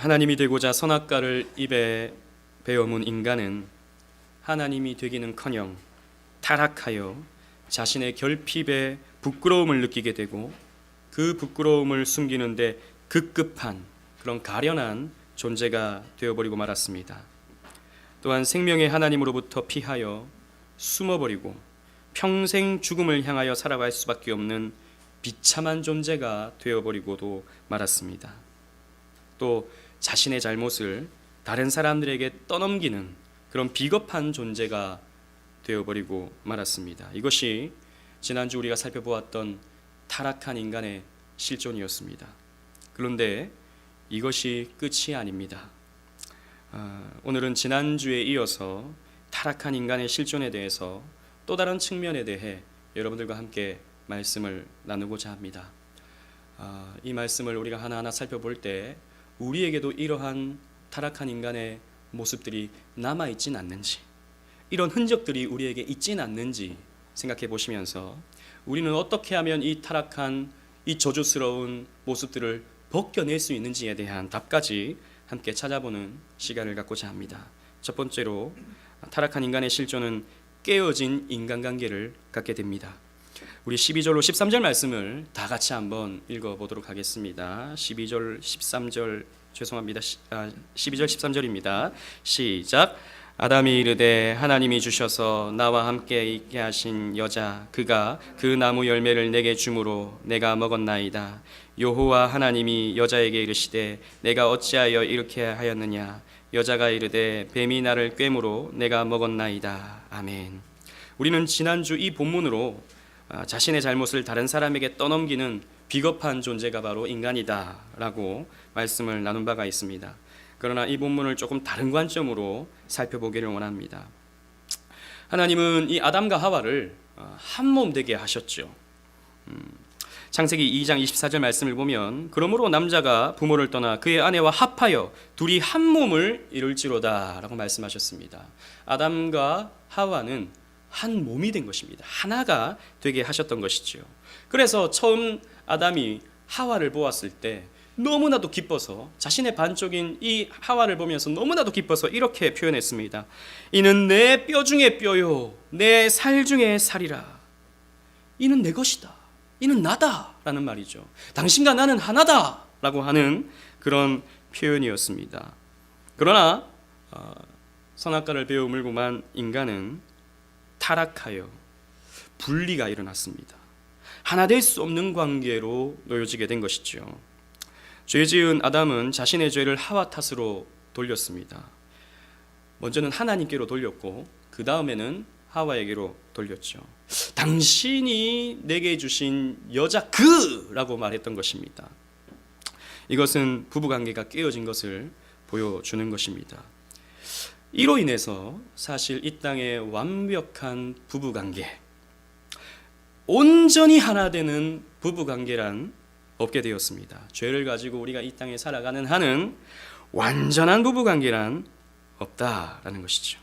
하나님이 되고자 선악과를 입에 베어문 인간은 하나님이 되기는커녕 타락하여 자신의 결핍에 부끄러움을 느끼게 되고 그 부끄러움을 숨기는데 급급한 그런 가련한 존재가 되어버리고 말았습니다. 또한 생명의 하나님으로부터 피하여 숨어버리고 평생 죽음을 향하여 살아갈 수밖에 없는 비참한 존재가 되어버리고도 말았습니다. 또 자신의 잘못을 다른 사람들에게 떠넘기는 그런 비겁한 존재가 되어버리고 말았습니다. 이것이 지난주 우리가 살펴보았던 타락한 인간의 실존이었습니다. 그런데 이것이 끝이 아닙니다. 오늘은 지난주에 이어서 타락한 인간의 실존에 대해서 또 다른 측면에 대해 여러분들과 함께 말씀을 나누고자 합니다. 이 말씀을 우리가 하나하나 살펴볼 때 우리에게도 이러한 타락한 인간의 모습들이 남아있진 않는지, 이런 흔적들이 우리에게 있진 않는지 생각해 보시면서 우리는 어떻게 하면 이 타락한 이 저주스러운 모습들을 벗겨낼 수 있는지에 대한 답까지 함께 찾아보는 시간을 갖고자 합니다. 첫 번째로 타락한 인간의 실존은 깨어진 인간관계를 갖게 됩니다. 우리 12절로 13절 말씀을 다 같이 한번 읽어보도록 하겠습니다. 12절 13절 12절 13절입니다. 시작. 아담이 이르되 하나님이 주셔서 나와 함께 있게 하신 여자 그가 그 나무 열매를 내게 주므로 내가 먹었나이다. 여호와 하나님이 여자에게 이르시되 내가 어찌하여 이렇게 하였느냐. 여자가 이르되 뱀이 나를 꿰므로 내가 먹었나이다. 아멘. 우리는 지난주 이 본문으로 자신의 잘못을 다른 사람에게 떠넘기는 비겁한 존재가 바로 인간이다 라고 말씀을 나눈 바가 있습니다. 그러나 이 본문을 조금 다른 관점으로 살펴보기를 원합니다. 하나님은 이 아담과 하와를 한 몸 되게 하셨죠. 창세기 2장 24절 말씀을 보면 그러므로 남자가 부모를 떠나 그의 아내와 합하여 둘이 한 몸을 이룰지로다 라고 말씀하셨습니다. 아담과 하와는 한 몸이 된 것입니다. 하나가 되게 하셨던 것이죠. 그래서 처음 아담이 하와를 보았을 때 너무나도 기뻐서 자신의 반쪽인 이 하와를 보면서 너무나도 기뻐서 이렇게 표현했습니다. 이는 내 뼈 중에 뼈요 내 살 중에 살이라. 이는 내 것이다. 이는 나다 라는 말이죠. 당신과 나는 하나다 라고 하는 그런 표현이었습니다. 그러나 선악과를 베어 물고만 인간은 타락하여 분리가 일어났습니다. 하나 될 수 없는 관계로 놓여지게 된 것이죠. 죄 지은 아담은 자신의 죄를 하와 탓으로 돌렸습니다. 먼저는 하나님께로 돌렸고 그 다음에는 하와에게로 돌렸죠. 당신이 내게 주신 여자 그라고 말했던 것입니다. 이것은 부부관계가 깨어진 것을 보여주는 것입니다. 이로 인해서 사실 이 땅의 완벽한 부부관계, 온전히 하나 되는 부부관계란 없게 되었습니다. 죄를 가지고 우리가 이 땅에 살아가는 한은 완전한 부부관계란 없다라는 것이죠.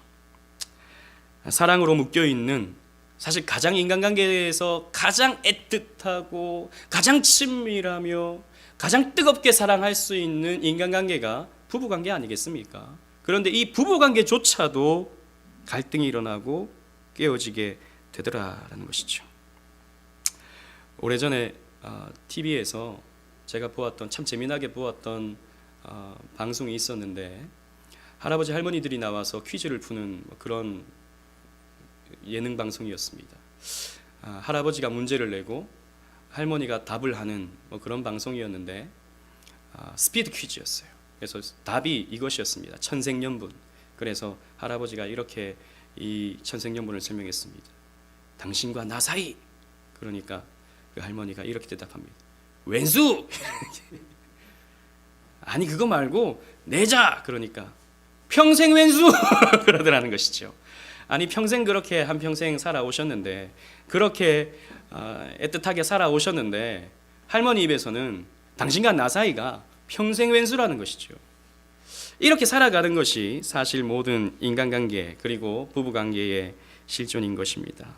사랑으로 묶여있는, 사실 가장 인간관계에서 가장 애틋하고 가장 친밀하며 가장 뜨겁게 사랑할 수 있는 인간관계가 부부관계 아니겠습니까? 그런데 이 부부관계조차도 갈등이 일어나고 깨어지게 되더라라는 것이죠. 오래전에 TV에서 제가 보았던, 참 재미나게 보았던 방송이 있었는데 할아버지 할머니들이 나와서 퀴즈를 푸는 그런 예능 방송이었습니다. 할아버지가 문제를 내고 할머니가 답을 하는 그런 방송이었는데 스피드 퀴즈였어요. 그래서 답이 이것이었습니다. 천생연분. 그래서 할아버지가 이렇게 이 천생연분을 설명했습니다. 당신과 나 사이. 그러니까 그 할머니가 이렇게 대답합니다. 왼수! 아니 그거 말고 내자! 그러니까 평생 왼수! 그러더라는 것이죠. 아니 평생 그렇게 한평생 살아오셨는데, 그렇게 애틋하게 살아오셨는데 할머니 입에서는 당신과 나 사이가 평생 왼수라는 것이죠. 이렇게 살아가는 것이 사실 모든 인간관계 그리고 부부관계의 실존인 것입니다.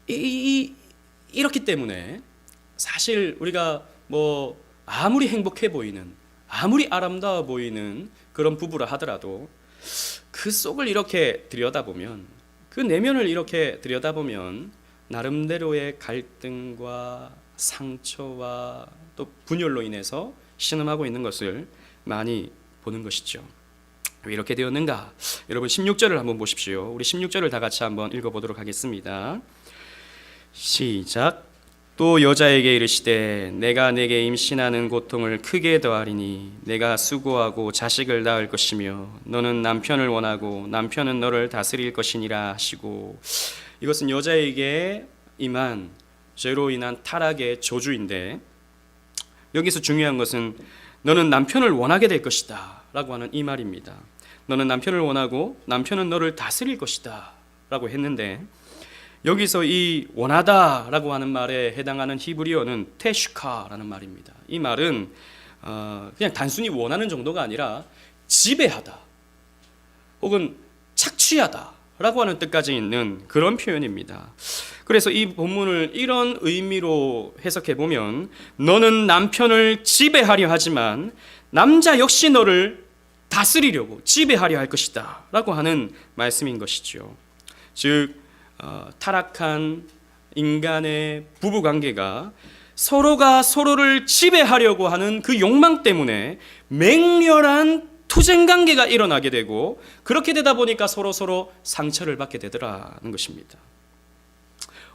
이렇기 때문에 사실 우리가 뭐 아무리 행복해 보이는, 아무리 아름다워 보이는 그런 부부라 하더라도 그 속을 이렇게 들여다보면, 그 내면을 이렇게 들여다보면 나름대로의 갈등과 상처와 또 분열로 인해서 신음하고 있는 것을 많이 보는 것이죠. 왜 이렇게 되었는가? 여러분 16절을 한번 보십시오. 우리 16절을 다 같이 한번 읽어보도록 하겠습니다. 시작. 또 여자에게 이르시되 내가 내게 임신하는 고통을 크게 더하리니 내가 수고하고 자식을 낳을 것이며 너는 남편을 원하고 남편은 너를 다스릴 것이니라 하시고, 이것은 여자에게 임한 죄로 인한 타락의 저주인데, 여기서 중요한 것은 너는 남편을 원하게 될 것이다 라고 하는 이 말입니다. 너는 남편을 원하고 남편은 너를 다스릴 것이다 라고 했는데, 여기서 이 원하다 라고 하는 말에 해당하는 히브리어는 테슈카라는 말입니다. 이 말은 그냥 단순히 원하는 정도가 아니라 지배하다 혹은 착취하다 라고 하는 뜻까지 있는 그런 표현입니다. 그래서 이 본문을 이런 의미로 해석해 보면 너는 남편을 지배하려 하지만 남자 역시 너를 다스리려고 지배하려 할 것이다 라고 하는 말씀인 것이죠. 즉 타락한 인간의 부부관계가 서로가 서로를 지배하려고 하는 그 욕망 때문에 맹렬한 투쟁관계가 일어나게 되고, 그렇게 되다 보니까 서로 상처를 받게 되더라는 것입니다.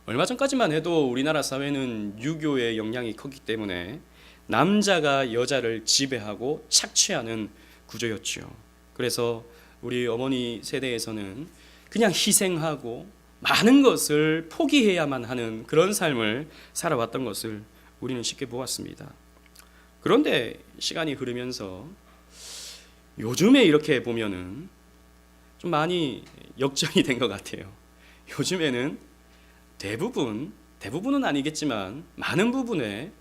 얼마 전까지만 해도 우리나라 사회는 유교의 영향이 컸기 때문에 남자가 여자를 지배하고 착취하는 구조였죠. 그래서 우리 어머니 세대에서는 그냥 희생하고 많은 것을 포기해야만 하는 그런 삶을 살아왔던 것을 우리는 쉽게 보았습니다. 그런데 시간이 흐르면서 요즘에 이렇게 보면은 좀 많이 역전이 된 것 같아요. 요즘에는 대부분은 아니겠지만 많은 부분의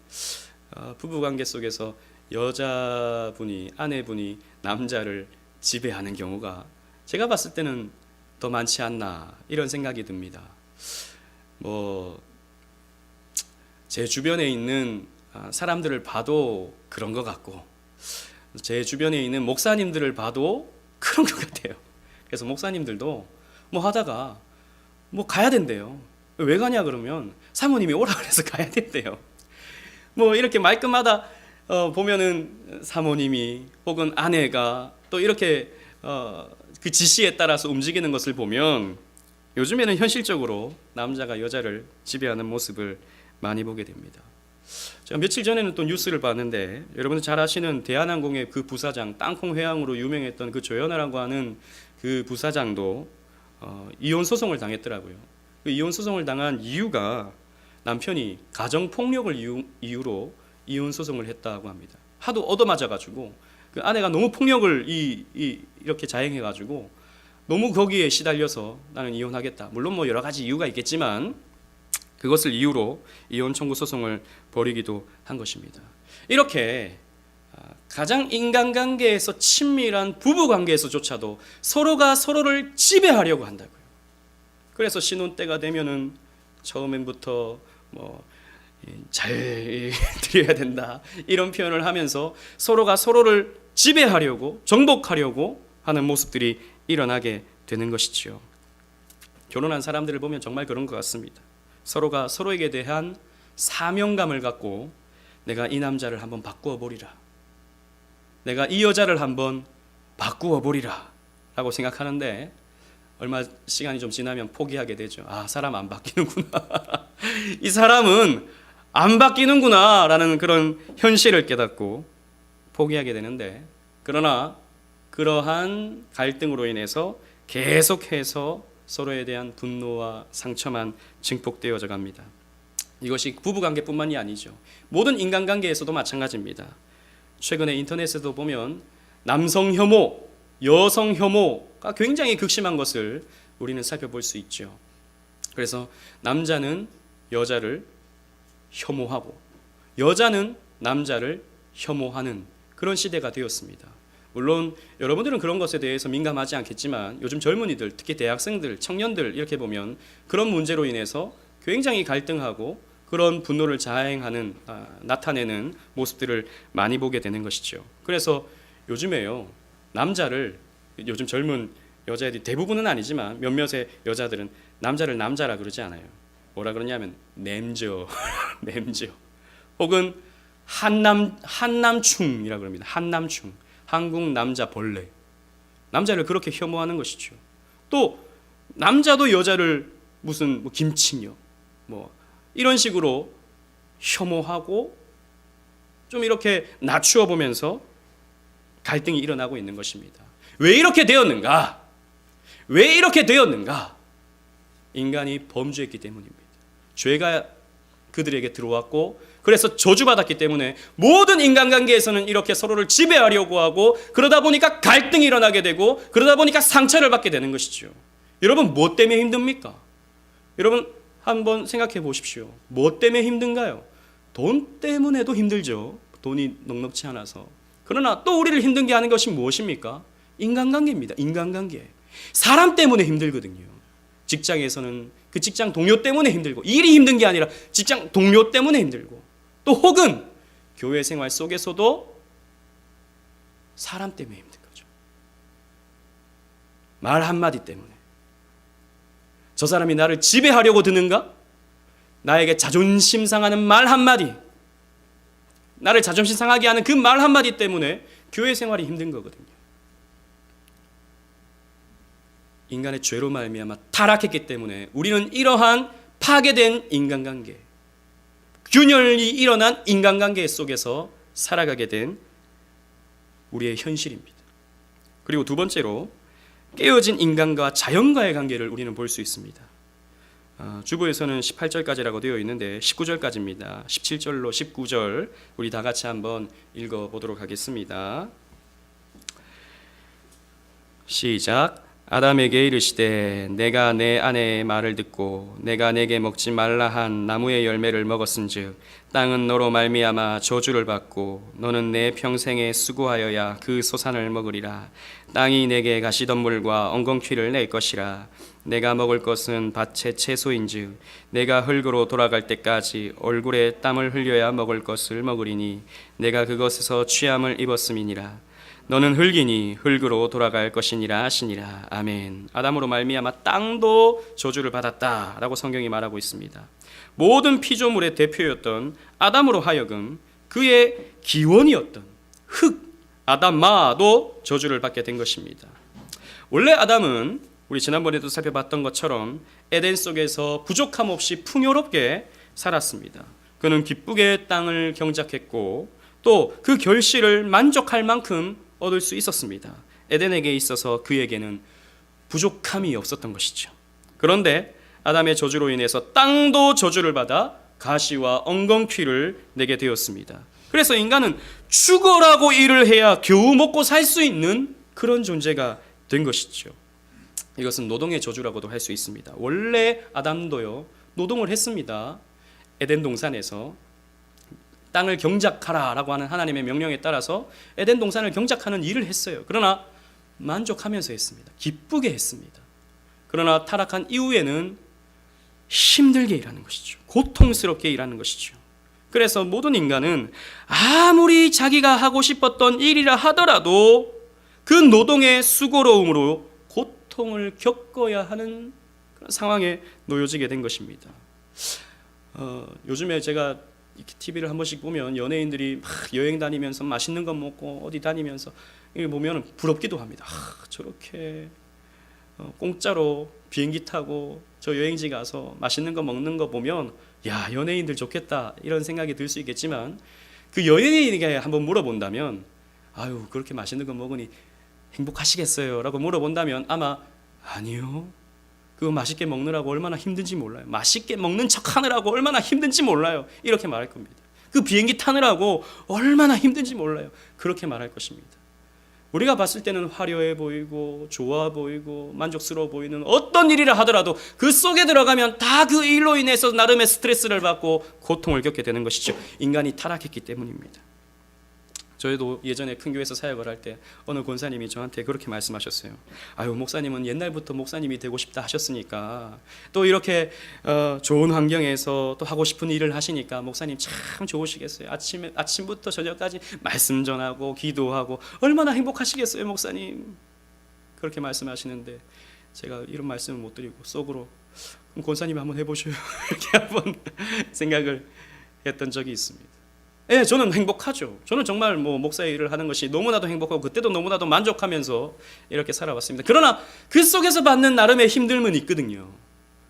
부부관계 속에서 여자분이, 아내분이 남자를 지배하는 경우가 제가 봤을 때는 더 많지 않나 이런 생각이 듭니다. 제 주변에 있는 사람들을 봐도 그런 것 같고, 제 주변에 있는 목사님들을 봐도 그런 것 같아요. 그래서 목사님들도 하다가 가야 된대요. 왜 가냐 그러면 사모님이 오라 그래서 가야 된대요. 이렇게 말끝마다 보면은 사모님이 혹은 아내가 또 이렇게 그 지시에 따라서 움직이는 것을 보면 요즘에는 현실적으로 남자가 여자를 지배하는 모습을 많이 보게 됩니다. 제가 며칠 전에는 또 뉴스를 봤는데, 여러분들 잘 아시는 대한항공의 그 부사장, 땅콩 회항으로 유명했던 그 조현아라고 하는 그 부사장도 이혼 소송을 당했더라고요. 그 이혼 소송을 당한 이유가 남편이 가정폭력을 이유로 이혼 소송을 했다고 합니다. 하도 얻어맞아가지고 그 아내가 너무 폭력을 이렇게 자행해가지고 너무 거기에 시달려서 나는 이혼하겠다. 물론 여러 가지 이유가 있겠지만 그것을 이유로 이혼 청구 소송을 벌이기도 한 것입니다. 이렇게 가장 인간관계에서 친밀한 부부관계에서조차도 서로가 서로를 지배하려고 한다고요. 그래서 신혼 때가 되면은 처음엔부터 잘 드려야 된다 이런 표현을 하면서 서로가 서로를 지배하려고, 정복하려고 하는 모습들이 일어나게 되는 것이죠. 결혼한 사람들을 보면 정말 그런 것 같습니다. 서로가 서로에게 대한 사명감을 갖고 내가 이 남자를 한번 바꾸어 보리라, 내가 이 여자를 한번 바꾸어 보리라 라고 생각하는데, 얼마 시간이 좀 지나면 포기하게 되죠. 사람 안 바뀌는구나 이 사람은 안 바뀌는구나 라는 그런 현실을 깨닫고 포기하게 되는데, 그러나 그러한 갈등으로 인해서 계속해서 서로에 대한 분노와 상처만 증폭되어져 갑니다. 이것이 부부관계뿐만이 아니죠. 모든 인간관계에서도 마찬가지입니다. 최근에 인터넷에도 보면 남성 혐오, 여성 혐오가 굉장히 극심한 것을 우리는 살펴볼 수 있죠. 그래서 남자는 여자를 혐오하고 여자는 남자를 혐오하는 그런 시대가 되었습니다. 물론 여러분들은 그런 것에 대해서 민감하지 않겠지만 요즘 젊은이들, 특히 대학생들, 청년들 이렇게 보면 그런 문제로 인해서 굉장히 갈등하고 그런 분노를 자행하는 나타내는 모습들을 많이 보게 되는 것이죠. 그래서 요즘에요, 남자를, 요즘 젊은 여자애들이, 대부분은 아니지만 몇몇의 여자들은 남자를 남자라 그러지 않아요. 뭐라 그러냐면 냄저 냄저, 혹은 한남충이라 그럽니다. 한남충, 한국 남자 벌레. 남자를 그렇게 혐오하는 것이죠. 또 남자도 여자를 무슨 뭐 김치녀 뭐 이런 식으로 혐오하고 좀 이렇게 낮추어 보면서 갈등이 일어나고 있는 것입니다. 왜 이렇게 되었는가? 왜 이렇게 되었는가? 인간이 범죄했기 때문입니다. 죄가 그들에게 들어왔고, 그래서 저주받았기 때문에 모든 인간관계에서는 이렇게 서로를 지배하려고 하고, 그러다 보니까 갈등이 일어나게 되고, 그러다 보니까 상처를 받게 되는 것이죠. 여러분, 뭐 때문에 힘듭니까? 여러분 한번 생각해 보십시오. 뭐 때문에 힘든가요? 돈 때문에도 힘들죠. 돈이 넉넉치 않아서. 그러나 또 우리를 힘들게 하는 것이 무엇입니까? 인간관계입니다. 인간관계. 사람 때문에 힘들거든요. 직장에서는 그 직장 동료 때문에 힘들고, 일이 힘든 게 아니라 직장 동료 때문에 힘들고, 또 혹은 교회 생활 속에서도 사람 때문에 힘든 거죠. 말 한마디 때문에. 저 사람이 나를 지배하려고 드는가? 나에게 자존심 상하는 말 한마디, 나를 자존심 상하게 하는 그 말 한마디 때문에 교회 생활이 힘든 거거든요. 인간의 죄로 말미암아 타락했기 때문에 우리는 이러한 파괴된 인간관계, 균열이 일어난 인간관계 속에서 살아가게 된 우리의 현실입니다. 그리고 두 번째로, 깨어진 인간과 자연과의 관계를 우리는 볼 수 있습니다. 주보에서는 18절까지라고 되어 있는데 19절까지입니다. 17절로 19절 우리 다 같이 한번 읽어보도록 하겠습니다. 시작. 아담에게 이르시되 내가 내 아내의 말을 듣고 내가 내게 먹지 말라 한 나무의 열매를 먹었은즉 땅은 너로 말미암아 저주를 받고 너는 내 평생에 수고하여야 그 소산을 먹으리라. 땅이 내게 가시덤불과 엉겅퀴를 낼 것이라. 내가 먹을 것은 밭의 채소인즉 내가 흙으로 돌아갈 때까지 얼굴에 땀을 흘려야 먹을 것을 먹으리니 내가 그것에서 취함을 입었음이니라. 너는 흙이니 흙으로 돌아갈 것이니라 하시니라. 아멘. 아담으로 말미암아 땅도 저주를 받았다라고 성경이 말하고 있습니다. 모든 피조물의 대표였던 아담으로 하여금 그의 기원이었던 흙, 아담마도 저주를 받게 된 것입니다. 원래 아담은 우리 지난번에도 살펴봤던 것처럼 에덴 속에서 부족함 없이 풍요롭게 살았습니다. 그는 기쁘게 땅을 경작했고 또 그 결실을 만족할 만큼 얻을 수 있었습니다. 에덴에게 있어서 그에게는 부족함이 없었던 것이죠. 그런데 아담의 저주로 인해서 땅도 저주를 받아 가시와 엉겅퀴를 내게 되었습니다. 그래서 인간은 죽어라고 일을 해야 겨우 먹고 살 수 있는 그런 존재가 된 것이죠. 이것은 노동의 저주라고도 할 수 있습니다. 원래 아담도요, 노동을 했습니다. 에덴 동산에서 땅을 경작하라라고 하는 하나님의 명령에 따라서 에덴 동산을 경작하는 일을 했어요. 그러나 만족하면서 했습니다. 기쁘게 했습니다. 그러나 타락한 이후에는 힘들게 일하는 것이죠. 고통스럽게 일하는 것이죠. 그래서 모든 인간은 아무리 자기가 하고 싶었던 일이라 하더라도 그 노동의 수고로움으로 고통을 겪어야 하는 그런 상황에 놓여지게 된 것입니다. 요즘에 제가 TV를 한 번씩 보면 연예인들이 막 여행 다니면서 맛있는 거 먹고 어디 다니면서 이걸 보면 부럽기도 합니다. 저렇게 공짜로 비행기 타고 저 여행지 가서 맛있는 거 먹는 거 보면 야, 연예인들 좋겠다 이런 생각이 들 수 있겠지만 그 연예인에게 한번 물어본다면 아유, 그렇게 맛있는 거 먹으니 행복하시겠어요? 라고 물어본다면 아마 아니요, 그거 맛있게 먹느라고 얼마나 힘든지 몰라요. 맛있게 먹는 척 하느라고 얼마나 힘든지 몰라요. 이렇게 말할 겁니다. 그 비행기 타느라고 얼마나 힘든지 몰라요. 그렇게 말할 것입니다. 우리가 봤을 때는 화려해 보이고 좋아 보이고 만족스러워 보이는 어떤 일이라 하더라도 그 속에 들어가면 다 그 일로 인해서 나름의 스트레스를 받고 고통을 겪게 되는 것이죠. 인간이 타락했기 때문입니다. 저희도 예전에 큰 교회에서 사역을 할 때 어느 권사님이 저한테 그렇게 말씀하셨어요. 아유, 목사님은 옛날부터 목사님이 되고 싶다 하셨으니까 또 이렇게 좋은 환경에서 또 하고 싶은 일을 하시니까 목사님 참 좋으시겠어요. 아침부터 저녁까지 말씀 전하고 기도하고 얼마나 행복하시겠어요, 목사님. 그렇게 말씀하시는데 제가 이런 말씀을 못 드리고 속으로 그럼 권사님이 한번 해보셔요 이렇게 한번 생각을 했던 적이 있습니다. 예, 저는 행복하죠. 저는 정말 목사의 일을 하는 것이 너무나도 행복하고 그때도 너무나도 만족하면서 이렇게 살아왔습니다. 그러나 그 속에서 받는 나름의 힘듦은 있거든요.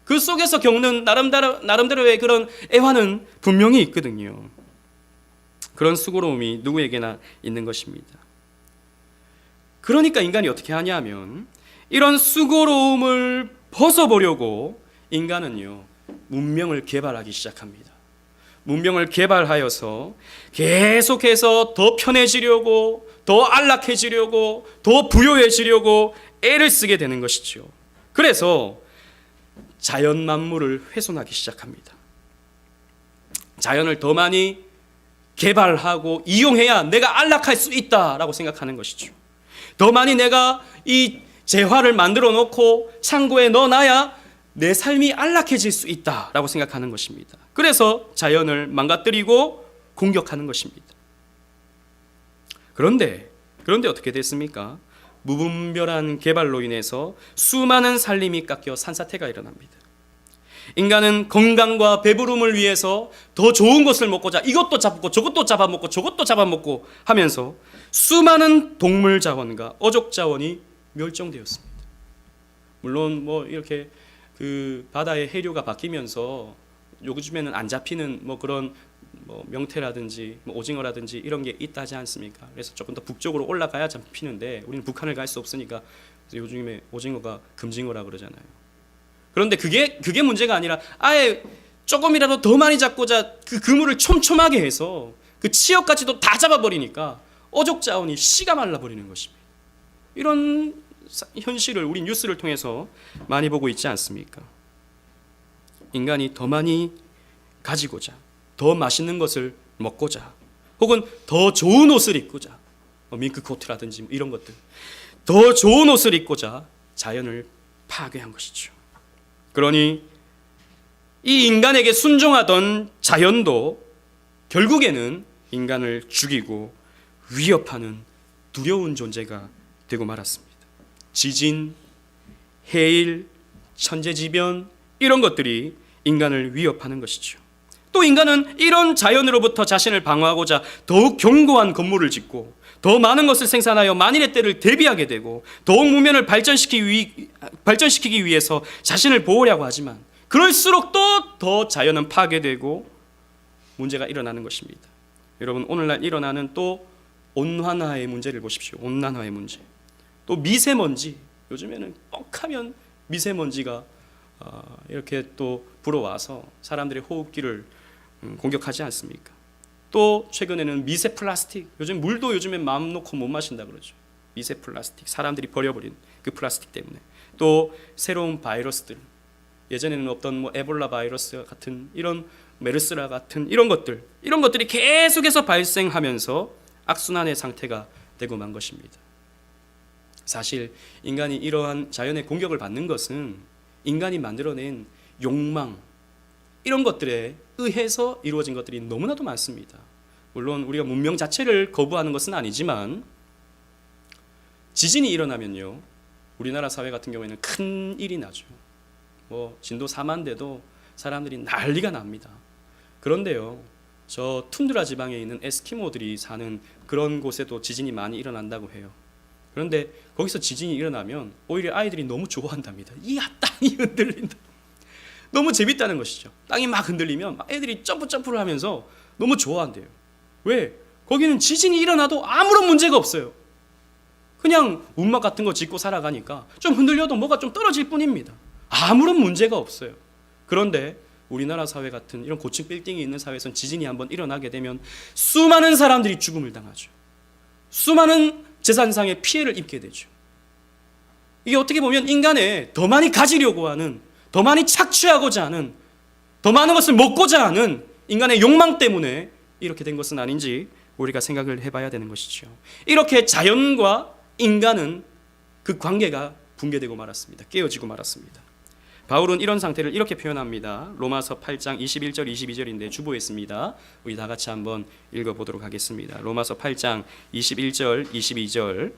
그 속에서 겪는 나름대로의 그런 애환은 분명히 있거든요. 그런 수고로움이 누구에게나 있는 것입니다. 그러니까 인간이 어떻게 하냐 하면 이런 수고로움을 벗어보려고 인간은요, 문명을 개발하기 시작합니다. 문명을 개발하여서 계속해서 더 편해지려고, 더 안락해지려고, 더 부유해지려고 애를 쓰게 되는 것이죠. 그래서 자연 만물을 훼손하기 시작합니다. 자연을 더 많이 개발하고 이용해야 내가 안락할 수 있다라고 생각하는 것이죠. 더 많이 내가 이 재화를 만들어 놓고 창고에 넣어놔야 내 삶이 안락해질 수 있다라고 생각하는 것입니다. 그래서 자연을 망가뜨리고 공격하는 것입니다. 그런데 어떻게 됐습니까? 무분별한 개발로 인해서 수많은 살림이 깎여 산사태가 일어납니다. 인간은 건강과 배부름을 위해서 더 좋은 것을 먹고자 이것도 잡고 저것도 잡아먹고 저것도 잡아먹고 하면서 수많은 동물 자원과 어족 자원이 멸종되었습니다. 물론 이렇게 그 바다의 해류가 바뀌면서 요즘에는 안 잡히는 그런 명태라든지 오징어라든지 이런 게 있다 하지 않습니까? 그래서 조금 더 북쪽으로 올라가야 잡히는데 우리는 북한을 갈 수 없으니까 요즘에 오징어가 금징어라 그러잖아요. 그런데 그게 문제가 아니라 아예 조금이라도 더 많이 잡고자 그 그물을 촘촘하게 해서 그 치역까지도 다 잡아버리니까 어족 자원이 씨가 말라버리는 것입니다. 이런 현실을 우리 뉴스를 통해서 많이 보고 있지 않습니까? 인간이 더 많이 가지고자, 더 맛있는 것을 먹고자, 혹은 더 좋은 옷을 입고자, 밍크 코트라든지 이런 것들, 더 좋은 옷을 입고자 자연을 파괴한 것이죠. 그러니 이 인간에게 순종하던 자연도 결국에는 인간을 죽이고 위협하는 두려운 존재가 되고 말았습니다. 지진, 해일, 천재지변 이런 것들이 인간을 위협하는 것이죠. 또 인간은 이런 자연으로부터 자신을 방어하고자 더욱 견고한 건물을 짓고 더 많은 것을 생산하여 만일의 때를 대비하게 되고 더욱 문명을 발전시키기 위해서 자신을 보호하려고 하지만 그럴수록 또 더 자연은 파괴되고 문제가 일어나는 것입니다. 여러분, 오늘날 일어나는 또 온난화의 문제를 보십시오. 온난화의 문제. 또 미세먼지, 요즘에는 뻑하면 미세먼지가 이렇게 또 불어와서 사람들의 호흡기를 공격하지 않습니까? 또 최근에는 미세 플라스틱, 요즘 물도 요즘에 마음 놓고 못 마신다 그러죠. 미세 플라스틱, 사람들이 버려버린 그 플라스틱 때문에. 또 새로운 바이러스들, 예전에는 없던 에볼라 바이러스 같은 이런 메르스라 같은 이런 것들이 계속해서 발생하면서 악순환의 상태가 되고 만 것입니다. 사실 인간이 이러한 자연의 공격을 받는 것은 인간이 만들어낸 욕망, 이런 것들에 의해서 이루어진 것들이 너무나도 많습니다. 물론 우리가 문명 자체를 거부하는 것은 아니지만 지진이 일어나면요, 우리나라 사회 같은 경우에는 큰 일이 나죠. 진도 4만대도 사람들이 난리가 납니다. 그런데요, 저 툰드라 지방에 있는 에스키모들이 사는 그런 곳에도 지진이 많이 일어난다고 해요. 그런데 거기서 지진이 일어나면 오히려 아이들이 너무 좋아한답니다. 이야, 땅이 흔들린다. 너무 재밌다는 것이죠. 땅이 막 흔들리면 애들이 점프를 하면서 너무 좋아한대요. 왜? 거기는 지진이 일어나도 아무런 문제가 없어요. 그냥 운막 같은 거 짓고 살아가니까 좀 흔들려도 뭐가 좀 떨어질 뿐입니다. 아무런 문제가 없어요. 그런데 우리나라 사회 같은 이런 고층 빌딩이 있는 사회에서는 지진이 한번 일어나게 되면 수많은 사람들이 죽음을 당하죠. 수많은 재산상의 피해를 입게 되죠. 이게 어떻게 보면 인간의 더 많이 가지려고 하는, 더 많이 착취하고자 하는, 더 많은 것을 먹고자 하는 인간의 욕망 때문에 이렇게 된 것은 아닌지 우리가 생각을 해봐야 되는 것이죠. 이렇게 자연과 인간은 그 관계가 붕괴되고 말았습니다. 깨어지고 말았습니다. 바울은 이런 상태를 이렇게 표현합니다. 로마서 8장 21절 22절인데 주보했습니다. 우리 다 같이 한번 읽어보도록 하겠습니다. 로마서 8장 21절 22절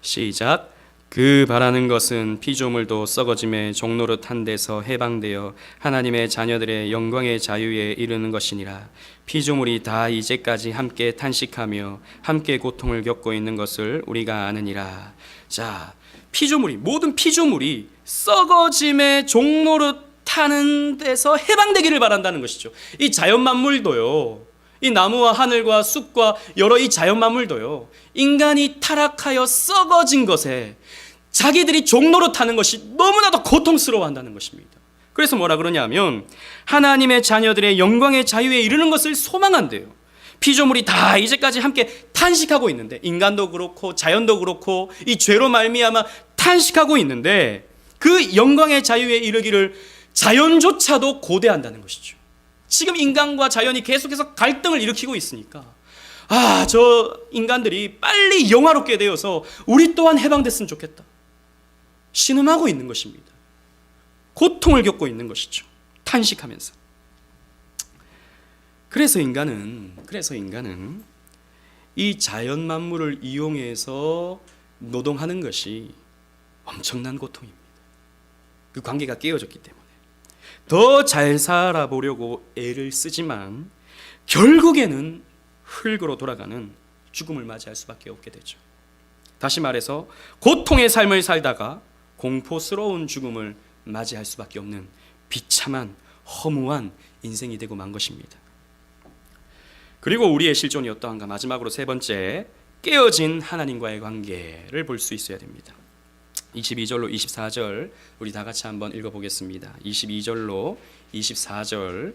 시작. 그 바라는 것은 피조물도 썩어짐의 종노릇한 데서 해방되어 하나님의 자녀들의 영광의 자유에 이르는 것이니라. 피조물이 다 이제까지 함께 탄식하며 함께 고통을 겪고 있는 것을 우리가 아느니라. 자, 피조물이, 모든 피조물이 썩어짐의 종노릇하는 데서 해방되기를 바란다는 것이죠. 이 자연 만물도요, 이 나무와 하늘과 숲과 여러 이 자연 만물도요, 인간이 타락하여 썩어진 것에 자기들이 종노릇하는 것이 너무나도 고통스러워한다는 것입니다. 그래서 뭐라 그러냐면 하나님의 자녀들의 영광의 자유에 이르는 것을 소망한대요. 피조물이 다 이제까지 함께 탄식하고 있는데, 인간도 그렇고 자연도 그렇고 이 죄로 말미암아 탄식하고 있는데, 그 영광의 자유에 이르기를 자연조차도 고대한다는 것이죠. 지금 인간과 자연이 계속해서 갈등을 일으키고 있으니까 저 인간들이 빨리 영화롭게 되어서 우리 또한 해방됐으면 좋겠다, 신음하고 있는 것입니다. 고통을 겪고 있는 것이죠. 탄식하면서. 그래서 인간은 이 자연 만물을 이용해서 노동하는 것이 엄청난 고통입니다. 그 관계가 깨어졌기 때문에 더 잘 살아보려고 애를 쓰지만 결국에는 흙으로 돌아가는 죽음을 맞이할 수밖에 없게 되죠. 다시 말해서 고통의 삶을 살다가 공포스러운 죽음을 맞이할 수밖에 없는 비참한 허무한 인생이 되고 만 것입니다. 그리고 우리의 실존이 어떠한가? 마지막으로 세 번째, 깨어진 하나님과의 관계를 볼 수 있어야 됩니다. 22절로 24절 우리 다 같이 한번 읽어보겠습니다. 22절로 24절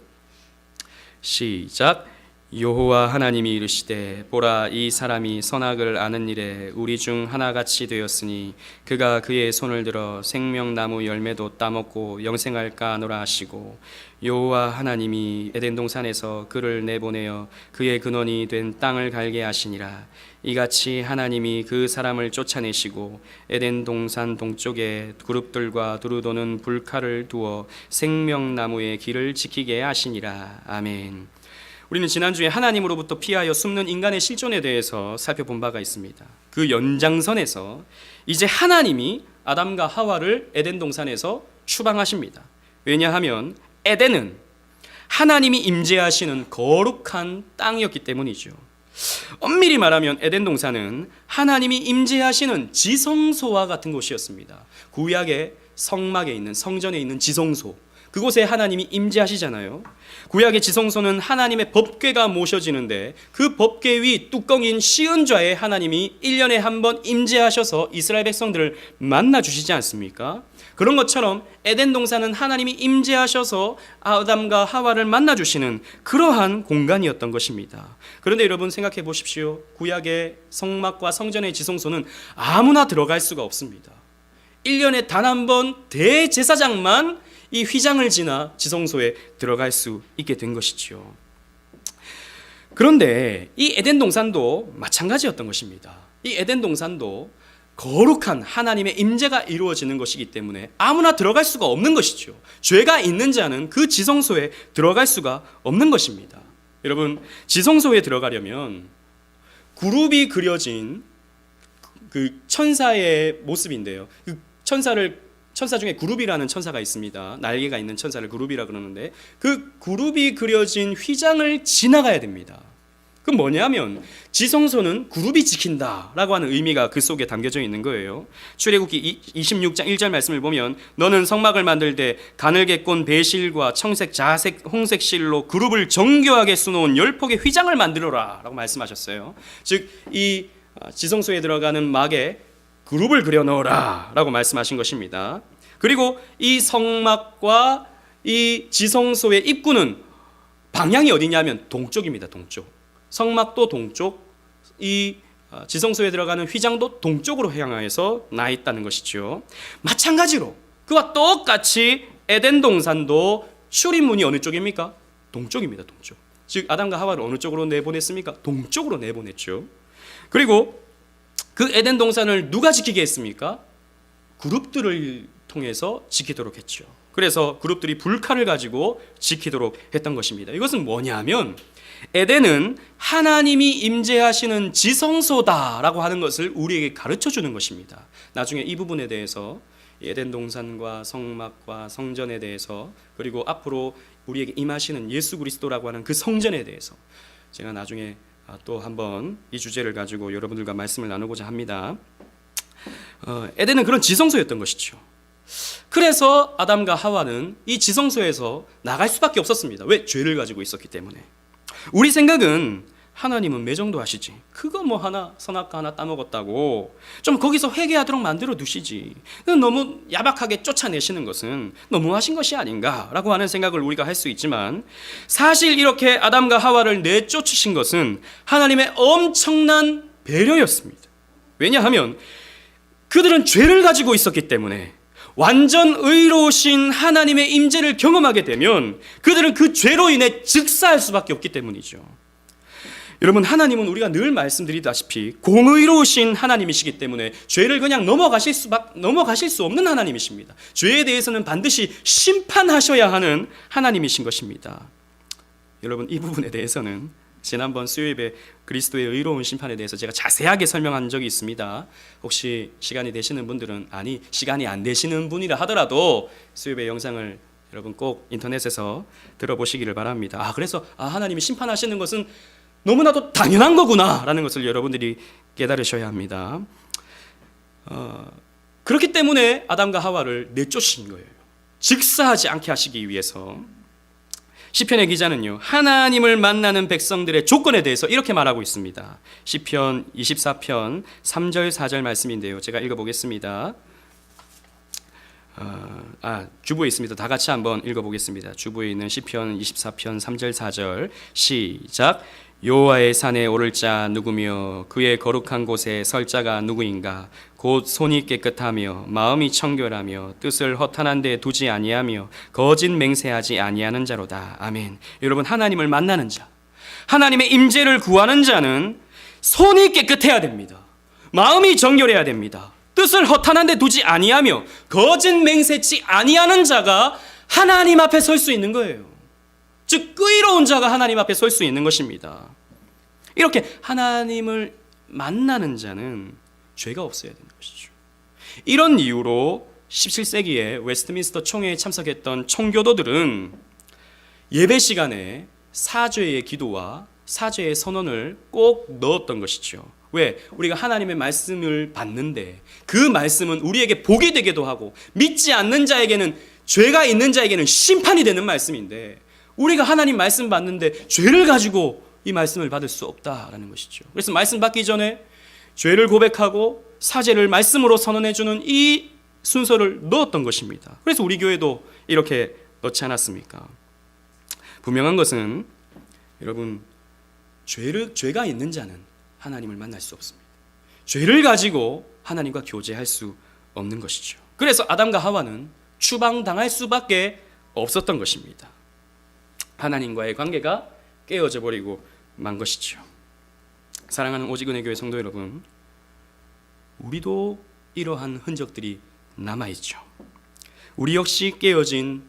시작. 여호와 하나님이 이르시되 보라, 이 사람이 선악을 아는 일에 우리 중 하나같이 되었으니 그가 그의 손을 들어 생명나무 열매도 따먹고 영생할까 하노라 하시고, 여호와 하나님이 에덴 동산에서 그를 내보내어 그의 근원이 된 땅을 갈게 하시니라. 이같이 하나님이 그 사람을 쫓아내시고 에덴 동산 동쪽에 그룹들과 두루 도는 불칼을 두어 생명나무의 길을 지키게 하시니라. 아멘. 우리는 지난주에 하나님으로부터 피하여 숨는 인간의 실존에 대해서 살펴본 바가 있습니다. 그 연장선에서 이제 하나님이 아담과 하와를 에덴 동산에서 추방하십니다. 왜냐하면 에덴은 하나님이 임재하시는 거룩한 땅이었기 때문이죠. 엄밀히 말하면 에덴 동산은 하나님이 임재하시는 지성소와 같은 곳이었습니다. 구약의 성막에 있는, 성전에 있는 지성소, 그곳에 하나님이 임재하시잖아요. 구약의 지성소는 하나님의 법궤가 모셔지는데 그 법궤 위 뚜껑인 시은좌에 하나님이 1년에 한 번 임재하셔서 이스라엘 백성들을 만나 주시지 않습니까? 그런 것처럼 에덴 동산은 하나님이 임재하셔서 아담과 하와를 만나 주시는 그러한 공간이었던 것입니다. 그런데 여러분 생각해 보십시오. 구약의 성막과 성전의 지성소는 아무나 들어갈 수가 없습니다. 1년에 단 한 번 대제사장만 이 휘장을 지나 지성소에 들어갈 수 있게 된 것이지요. 그런데 이 에덴 동산도 마찬가지였던 것입니다. 이 에덴 동산도 거룩한 하나님의 임재가 이루어지는 것이기 때문에 아무나 들어갈 수가 없는 것이죠. 죄가 있는 자는 그 지성소에 들어갈 수가 없는 것입니다. 여러분, 지성소에 들어가려면 그룹이 그려진 그 천사의 모습인데요. 그 천사 중에 그룹이라는 천사가 있습니다. 날개가 있는 천사를 그룹이라 그러는데 그 그룹이 그려진 휘장을 지나가야 됩니다. 그건 뭐냐면 지성소는 그룹이 지킨다라고 하는 의미가 그 속에 담겨져 있는 거예요. 출애굽기 26장 1절 말씀을 보면 너는 성막을 만들 때 가늘게 꼰 배실과 청색, 자색, 홍색 실로 그룹을 정교하게 수놓은 10폭의 휘장을 만들어라 라고 말씀하셨어요. 즉 이 지성소에 들어가는 막에 그룹을 그려 넣어라 라고 말씀하신 것입니다. 그리고 이 성막과 이 지성소의 입구는 방향이 어디냐면 동쪽입니다. 동쪽. 성막도 동쪽, 이 지성소에 들어가는 휘장도 동쪽으로 향하여서 나 있다는 것이죠. 마찬가지로 그와 똑같이 에덴 동산도 출입문이 어느 쪽입니까? 동쪽입니다. 동쪽. 즉 아담과 하와를 어느 쪽으로 내보냈습니까? 동쪽으로 내보냈죠. 그리고 그 에덴 동산을 누가 지키게 했습니까? 그룹들을 통해서 지키도록 했죠. 그래서 그룹들이 불칼을 가지고 지키도록 했던 것입니다. 이것은 뭐냐면 에덴은 하나님이 임재하시는 지성소다라고 하는 것을 우리에게 가르쳐 주는 것입니다. 나중에 이 부분에 대해서 에덴 동산과 성막과 성전에 대해서, 그리고 앞으로 우리에게 임하시는 예수 그리스도라고 하는 그 성전에 대해서 제가 나중에 또 한번 이 주제를 가지고 여러분들과 말씀을 나누고자 합니다. 에덴은 그런 지성소였던 것이죠. 그래서 아담과 하와는 이 지성소에서 나갈 수밖에 없었습니다. 왜? 죄를 가지고 있었기 때문에. 우리 생각은 하나님은 매정도 하시지, 그거 뭐 하나 선악과 하나 따먹었다고 좀 거기서 회개하도록 만들어 두시지, 너무 야박하게 쫓아내시는 것은 너무하신 것이 아닌가라고 하는 생각을 우리가 할 수 있지만, 사실 이렇게 아담과 하와를 내쫓으신 것은 하나님의 엄청난 배려였습니다. 왜냐하면 그들은 죄를 가지고 있었기 때문에 완전 의로우신 하나님의 임재를 경험하게 되면 그들은 그 죄로 인해 즉사할 수밖에 없기 때문이죠. 여러분, 하나님은 우리가 늘 말씀드리다시피 공의로우신 하나님이시기 때문에 죄를 그냥 넘어가실 수 없는 하나님이십니다. 죄에 대해서는 반드시 심판하셔야 하는 하나님이신 것입니다. 여러분, 이 부분에 대해서는 지난번 수요일에 그리스도의 의로운 심판에 대해서 제가 자세하게 설명한 적이 있습니다. 혹시 시간이 되시는 분들은, 아니 시간이 안 되시는 분이라 하더라도 수요일의 영상을 여러분 꼭 인터넷에서 들어보시기를 바랍니다. 그래서 하나님이 심판하시는 것은 너무나도 당연한 거구나 라는 것을 여러분들이 깨달으셔야 합니다. 그렇기 때문에 아담과 하와를 내쫓으신 거예요. 즉사하지 않게 하시기 위해서. 시편의 기자는요, 하나님을 만나는 백성들의 조건에 대해서 이렇게 말하고 있습니다. 시편 24편 3절 4절 말씀인데요, 제가 읽어보겠습니다. 주부에 있습니다. 다 같이 한번 읽어보겠습니다. 주부에 있는 시편 24편 3절 4절 시작. 여호와의 산에 오를 자 누구며 그의 거룩한 곳에 설 자가 누구인가? 곧 손이 깨끗하며 마음이 청결하며 뜻을 허탄한 데 두지 아니하며 거짓 맹세하지 아니하는 자로다. 아멘. 여러분, 하나님을 만나는 자, 하나님의 임재를 구하는 자는 손이 깨끗해야 됩니다. 마음이 정결해야 됩니다. 뜻을 허탄한 데 두지 아니하며 거짓 맹세치 아니하는 자가 하나님 앞에 설 수 있는 거예요. 즉 의로운 자가 하나님 앞에 설 수 있는 것입니다. 이렇게 하나님을 만나는 자는 죄가 없어야 되는 것이죠. 이런 이유로 17세기에 웨스트민스터 총회에 참석했던 총교도들은 예배 시간에 사죄의 기도와 사죄의 선언을 꼭 넣었던 것이죠. 왜? 우리가 하나님의 말씀을 받는데 그 말씀은 우리에게 복이 되기도 하고 믿지 않는 자에게는, 죄가 있는 자에게는 심판이 되는 말씀인데, 우리가 하나님 말씀 받는데 죄를 가지고 이 말씀을 받을 수 없다라는 것이죠. 그래서 말씀 받기 전에 죄를 고백하고 사죄를 말씀으로 선언해주는 이 순서를 넣었던 것입니다. 그래서 우리 교회도 이렇게 넣지 않았습니까? 분명한 것은 여러분, 죄가 있는 자는 하나님을 만날 수 없습니다. 죄를 가지고 하나님과 교제할 수 없는 것이죠. 그래서 아담과 하와는 추방당할 수밖에 없었던 것입니다. 하나님과의 관계가 깨어져 버리고 만 것이죠. 사랑하는 오직은혜 교회 성도 여러분, 우리도 이러한 흔적들이 남아있죠. 우리 역시 깨어진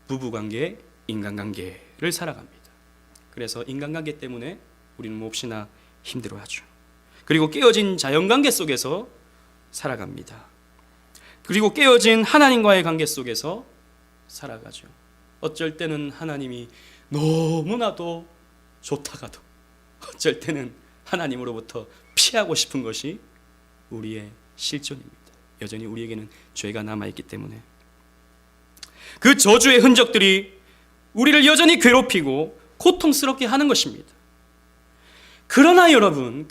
부부관계, 인간관계를 살아갑니다. 그래서 인간관계 때문에 우리는 몹시나 힘들어하죠. 그리고 깨어진 자연관계 속에서 살아갑니다. 그리고 깨어진 하나님과의 관계 속에서 살아가죠. 어쩔 때는 하나님이 너무나도 좋다가도 어쩔 때는 하나님으로부터 피하고 싶은 것이 우리의 실존입니다. 여전히 우리에게는 죄가 남아있기 때문에 그 저주의 흔적들이 우리를 여전히 괴롭히고 고통스럽게 하는 것입니다. 그러나 여러분,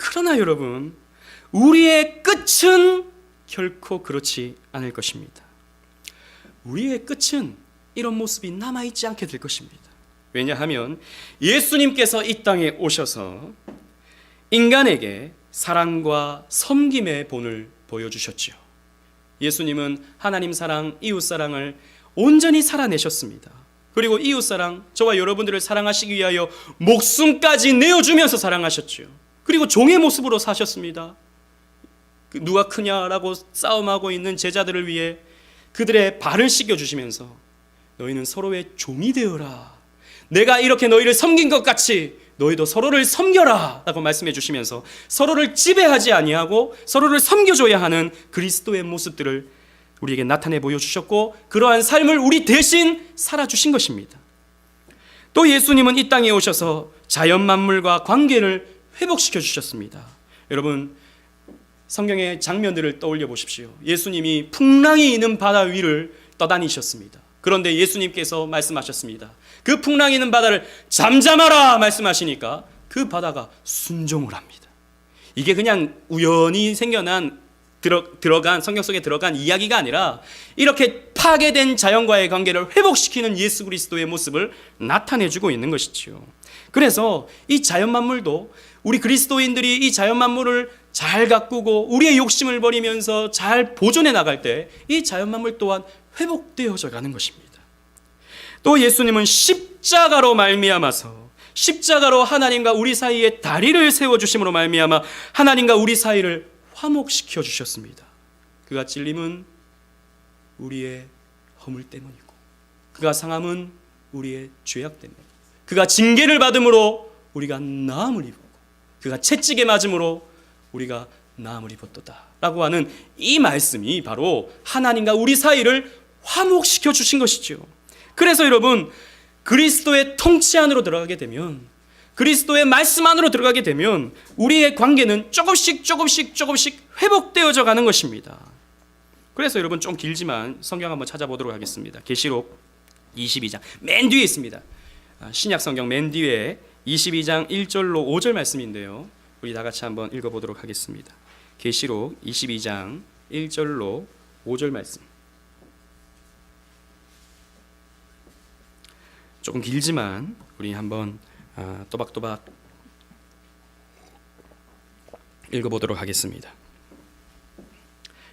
우리의 끝은 결코 그렇지 않을 것입니다. 우리의 끝은 이런 모습이 남아있지 않게 될 것입니다. 왜냐하면 예수님께서 이 땅에 오셔서 인간에게 사랑과 섬김의 본을 보여주셨죠. 예수님은 하나님 사랑, 이웃 사랑을 온전히 살아내셨습니다. 그리고 이웃사랑, 저와 여러분들을 사랑하시기 위하여 목숨까지 내어주면서 사랑하셨죠. 그리고 종의 모습으로 사셨습니다. 누가 크냐라고 싸움하고 있는 제자들을 위해 그들의 발을 씻겨주시면서 너희는 서로의 종이 되어라. 내가 이렇게 너희를 섬긴 것 같이 너희도 서로를 섬겨라 라고 말씀해 주시면서 서로를 지배하지 아니하고 서로를 섬겨줘야 하는 그리스도의 모습들을 우리에게 나타내 보여주셨고, 그러한 삶을 우리 대신 살아주신 것입니다. 또 예수님은 이 땅에 오셔서 자연 만물과 관계를 회복시켜 주셨습니다. 여러분, 성경의 장면들을 떠올려 보십시오. 예수님이 풍랑이 있는 바다 위를 떠다니셨습니다. 그런데 예수님께서 말씀하셨습니다. 그 풍랑이 있는 바다를 잠잠하라 말씀하시니까 그 바다가 순종을 합니다. 이게 그냥 우연히 생겨난 들어간 성경 속에 들어간 이야기가 아니라 이렇게 파괴된 자연과의 관계를 회복시키는 예수 그리스도의 모습을 나타내주고 있는 것이지요. 그래서 이 자연 만물도 우리 그리스도인들이 이 자연 만물을 잘 가꾸고 우리의 욕심을 버리면서 잘 보존해 나갈 때 이 자연 만물 또한 회복되어져 가는 것입니다. 또 예수님은 십자가로 말미암아서, 십자가로 하나님과 우리 사이에 다리를 세워주심으로 말미암아 하나님과 우리 사이를 화목시켜 주셨습니다. 그가 찔림은 우리의 허물 때문이고, 그가 상함은 우리의 죄악 때문에, 그가 징계를 받음으로 우리가 나음을 입었고, 그가 채찍에 맞음으로 우리가 나음을 입었도다 라고 하는 이 말씀이 바로 하나님과 우리 사이를 화목시켜 주신 것이죠. 그래서 여러분, 그리스도의 통치 안으로 들어가게 되면, 그리스도의 말씀 안으로 들어가게 되면 우리의 관계는 조금씩 회복되어져 가는 것입니다. 그래서 여러분, 좀 길지만 성경 한번 찾아보도록 하겠습니다. 계시록 22장 맨 뒤에 있습니다. 신약 성경 맨 뒤에 22장 1절로 5절 말씀인데요, 우리 다 같이 한번 읽어보도록 하겠습니다. 계시록 22장 1절로 5절 말씀. 조금 길지만 우리 한번 또박또박 읽어보도록 하겠습니다.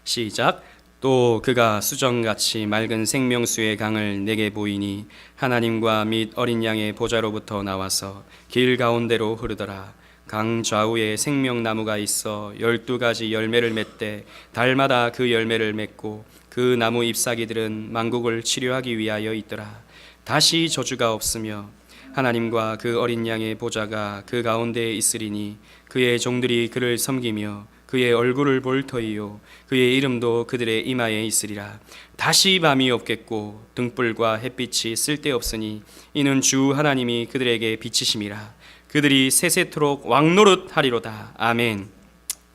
시작. 또 그가 수정같이 맑은 생명수의 강을 내게 보이니 하나님과 및 어린 양의 보좌로부터 나와서 길 가운데로 흐르더라. 강 좌우에 생명나무가 있어 12가지 열매를 맺되 달마다 그 열매를 맺고 그 나무 잎사귀들은 만국을 치료하기 위하여 있더라. 다시 저주가 없으며 하나님과 그 어린 양의 보좌가 그 가운데에 있으리니 그의 종들이 그를 섬기며 그의 얼굴을 볼 터이요 그의 이름도 그들의 이마에 있으리라. 다시 밤이 없겠고 등불과 햇빛이 쓸데없으니 이는 주 하나님이 그들에게 비치심이라. 그들이 세세토록 왕노릇하리로다. 아멘.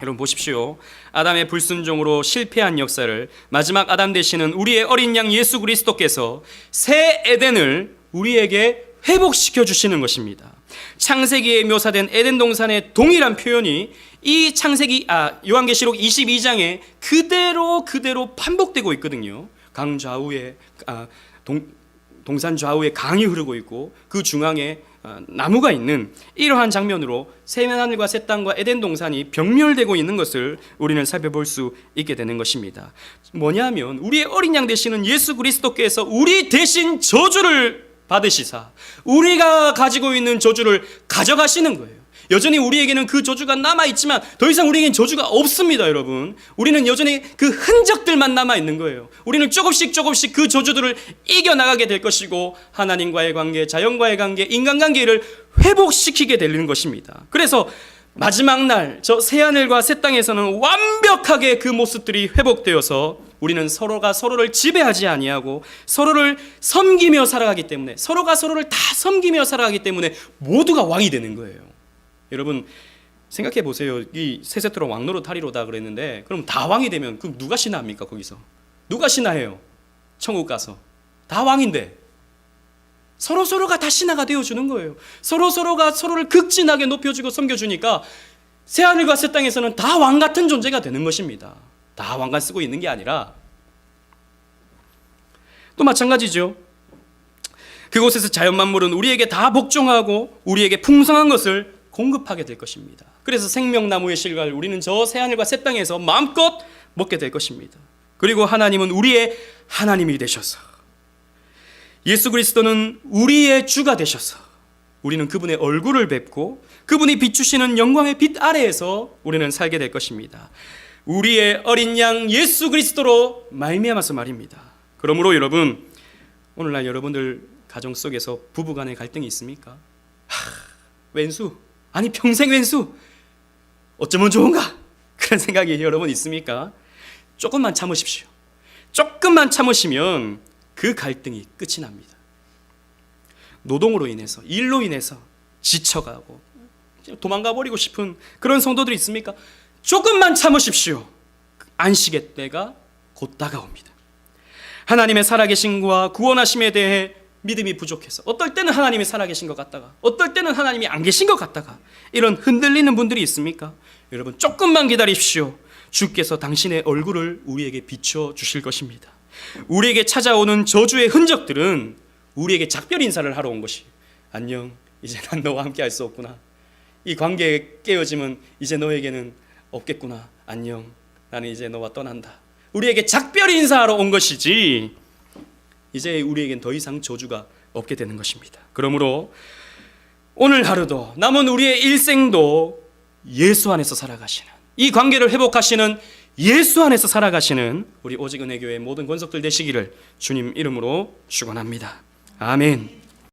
여러분 보십시오. 아담의 불순종으로 실패한 역사를 마지막 아담 되시는 우리의 어린 양 예수 그리스도께서 새 에덴을 우리에게 회복시켜 주시는 것입니다. 창세기에 묘사된 에덴 동산의 동일한 표현이 이 요한계시록 22장에 그대로 반복되고 있거든요. 강 좌우에 동산 좌우에 강이 흐르고 있고 그 중앙에 나무가 있는 이러한 장면으로 새 하늘과 새 땅과 에덴 동산이 병멸되고 있는 것을 우리는 살펴볼 수 있게 되는 것입니다. 뭐냐면 우리의 어린 양 되시는 예수 그리스도께서 우리 대신 저주를 받으시사 우리가 가지고 있는 저주를 가져가시는 거예요. 여전히 우리에게는 그 저주가 남아있지만 더 이상 우리에게는 저주가 없습니다. 여러분, 우리는 여전히 그 흔적들만 남아있는 거예요. 우리는 조금씩 그 저주들을 이겨나가게 될 것이고 하나님과의 관계, 자연과의 관계, 인간관계를 회복시키게 되는 것입니다. 그래서 마지막 날 저 새하늘과 새 땅에서는 완벽하게 그 모습들이 회복되어서 우리는 서로가 서로를 지배하지 아니하고 서로를 섬기며 살아가기 때문에, 서로가 서로를 다 섬기며 살아가기 때문에 모두가 왕이 되는 거예요. 여러분 생각해 보세요. 이 세세토록 왕노릇하리로다 그랬는데 그럼 다 왕이 되면 그럼 누가 신하합니까? 거기서 누가 신하해요? 천국 가서 다 왕인데 서로가 다 신하가 되어주는 거예요. 서로가 서로를 극진하게 높여주고 섬겨주니까 새하늘과 새 땅에서는 다 왕 같은 존재가 되는 것입니다. 다 왕관 쓰고 있는 게 아니라. 또 마찬가지죠. 그곳에서 자연 만물은 우리에게 다 복종하고 우리에게 풍성한 것을 공급하게 될 것입니다. 그래서 생명나무의 실과를 우리는 저 새하늘과 새 땅에서 마음껏 먹게 될 것입니다. 그리고 하나님은 우리의 하나님이 되셔서 예수 그리스도는 우리의 주가 되셔서 우리는 그분의 얼굴을 뵙고 그분이 비추시는 영광의 빛 아래에서 우리는 살게 될 것입니다. 우리의 어린 양 예수 그리스도로 말미암아서 말입니다. 그러므로 여러분, 오늘날 여러분들 가정 속에서 부부간의 갈등이 있습니까? 왼수, 아니 평생 왼수, 어쩌면 좋은가? 그런 생각이 여러분 있습니까? 조금만 참으십시오. 조금만 참으시면 그 갈등이 끝이 납니다. 노동으로 인해서, 일로 인해서 지쳐가고 도망가 버리고 싶은 그런 성도들이 있습니까? 조금만 참으십시오. 안식의 때가 곧 다가옵니다. 하나님의 살아계심과 구원하심에 대해 믿음이 부족해서 어떨 때는 하나님이 살아계신 것 같다가 어떨 때는 하나님이 안 계신 것 같다가 이런 흔들리는 분들이 있습니까? 여러분, 조금만 기다리십시오. 주께서 당신의 얼굴을 우리에게 비춰주실 것입니다. 우리에게 찾아오는 저주의 흔적들은 우리에게 작별 인사를 하러 온 것이, 안녕, 이제 난 너와 함께 할 수 없구나. 이 관계의 깨어짐은 이제 너에게는 없겠구나. 안녕, 나는 이제 너와 떠난다. 우리에게 작별 인사하러 온 것이지 이제 우리에겐 더 이상 저주가 없게 되는 것입니다. 그러므로 오늘 하루도 남은 우리의 일생도 예수 안에서 살아가시는, 이 관계를 회복하시는 예수 안에서 살아가시는 우리 오직 은혜교회의 모든 권속들 되시기를 주님 이름으로 축원합니다. 아멘.